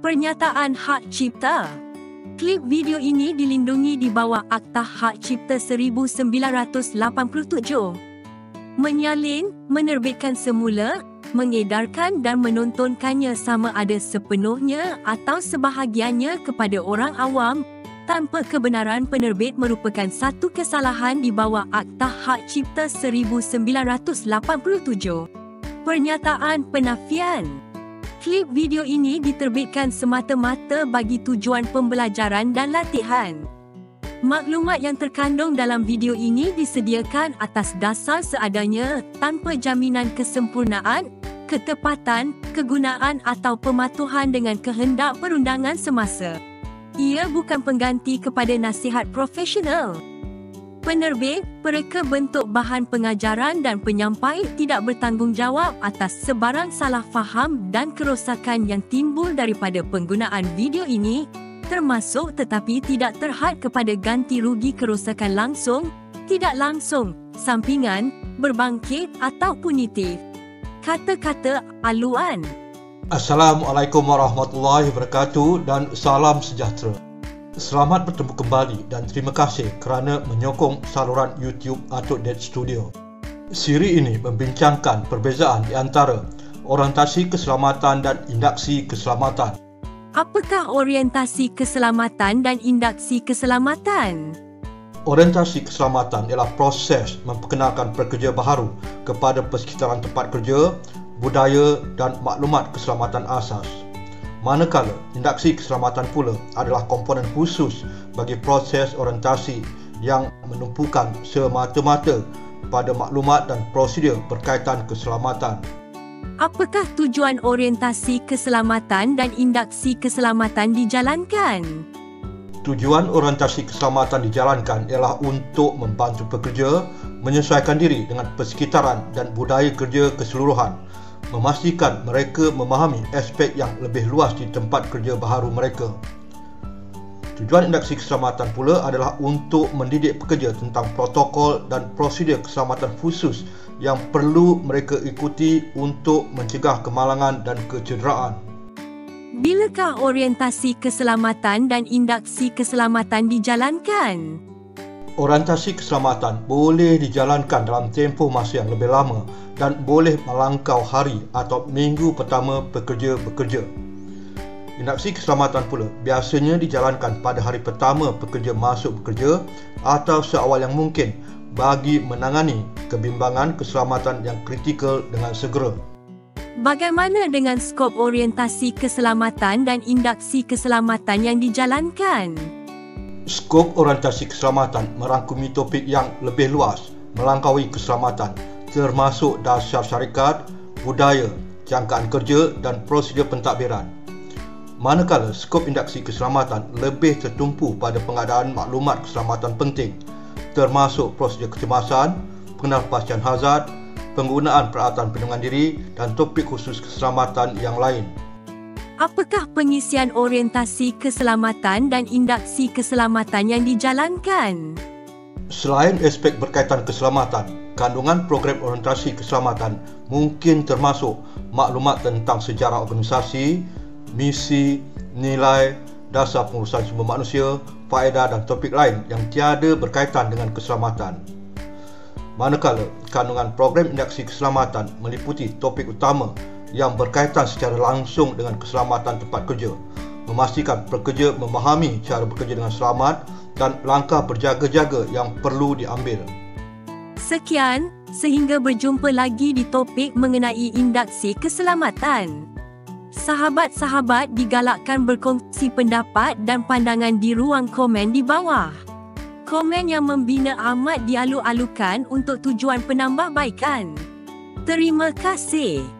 Pernyataan Hak Cipta. Klip video ini dilindungi di bawah Akta Hak Cipta 1987. Menyalin, menerbitkan semula, mengedarkan dan menontonkannya sama ada sepenuhnya atau sebahagiannya kepada orang awam tanpa kebenaran penerbit merupakan satu kesalahan di bawah Akta Hak Cipta 1987. Pernyataan penafian. Klip video ini diterbitkan semata-mata bagi tujuan pembelajaran dan latihan. Maklumat yang terkandung dalam video ini disediakan atas dasar seadanya tanpa jaminan kesempurnaan, ketepatan, kegunaan atau pematuhan dengan kehendak perundangan semasa. Ia bukan pengganti kepada nasihat profesional. Penerbit, pereka bentuk bahan pengajaran dan penyampai tidak bertanggungjawab atas sebarang salah faham dan kerosakan yang timbul daripada penggunaan video ini, termasuk tetapi tidak terhad kepada ganti rugi kerosakan langsung, tidak langsung, sampingan, berbangkit atau punitif. Kata-kata aluan. Assalamualaikum warahmatullahi wabarakatuh dan salam sejahtera. Selamat bertemu kembali dan terima kasih kerana menyokong saluran YouTube Atuk Ded Studio. Siri ini membincangkan perbezaan di antara orientasi keselamatan dan induksi keselamatan. Apakah orientasi keselamatan dan induksi keselamatan? Orientasi keselamatan ialah proses memperkenalkan pekerja baharu kepada persekitaran tempat kerja, budaya dan maklumat keselamatan asas. Manakala induksi keselamatan pula adalah komponen khusus bagi proses orientasi yang menumpukan semata-mata pada maklumat dan prosedur berkaitan keselamatan. Apakah tujuan orientasi keselamatan dan induksi keselamatan dijalankan? Tujuan orientasi keselamatan dijalankan ialah untuk membantu pekerja menyesuaikan diri dengan persekitaran dan budaya kerja keseluruhan, memastikan mereka memahami aspek yang lebih luas di tempat kerja baharu mereka. Tujuan induksi keselamatan pula adalah untuk mendidik pekerja tentang protokol dan prosedur keselamatan khusus yang perlu mereka ikuti untuk mencegah kemalangan dan kecederaan. Bilakah orientasi keselamatan dan induksi keselamatan dijalankan? Orientasi keselamatan boleh dijalankan dalam tempoh masa yang lebih lama dan boleh melangkau hari atau minggu pertama pekerja bekerja. Induksi keselamatan pula biasanya dijalankan pada hari pertama pekerja masuk bekerja atau seawal yang mungkin bagi menangani kebimbangan keselamatan yang kritikal dengan segera. Bagaimana dengan skop orientasi keselamatan dan induksi keselamatan yang dijalankan? Skop orientasi keselamatan merangkumi topik yang lebih luas melangkaui keselamatan, termasuk dasar syarikat, budaya, jangkaan kerja dan prosedur pentadbiran. Manakala skop induksi keselamatan lebih tertumpu pada pengadaan maklumat keselamatan penting, termasuk prosedur kecemasan, pengenalpastian hazard, penggunaan peralatan perlindungan diri dan topik khusus keselamatan yang lain. Apakah pengisian orientasi keselamatan dan induksi keselamatan yang dijalankan? Selain aspek berkaitan keselamatan, kandungan program orientasi keselamatan mungkin termasuk maklumat tentang sejarah organisasi, misi, nilai, dasar pengurusan sumber manusia, faedah dan topik lain yang tiada berkaitan dengan keselamatan. Manakala kandungan program induksi keselamatan meliputi topik utama yang berkaitan secara langsung dengan keselamatan tempat kerja, memastikan pekerja memahami cara bekerja dengan selamat dan langkah berjaga-jaga yang perlu diambil. Sekian, sehingga berjumpa lagi di topik mengenai induksi keselamatan. Sahabat-sahabat digalakkan berkongsi pendapat dan pandangan di ruang komen di bawah. Komen yang membina amat dialu-alukan untuk tujuan penambahbaikan. Terima kasih.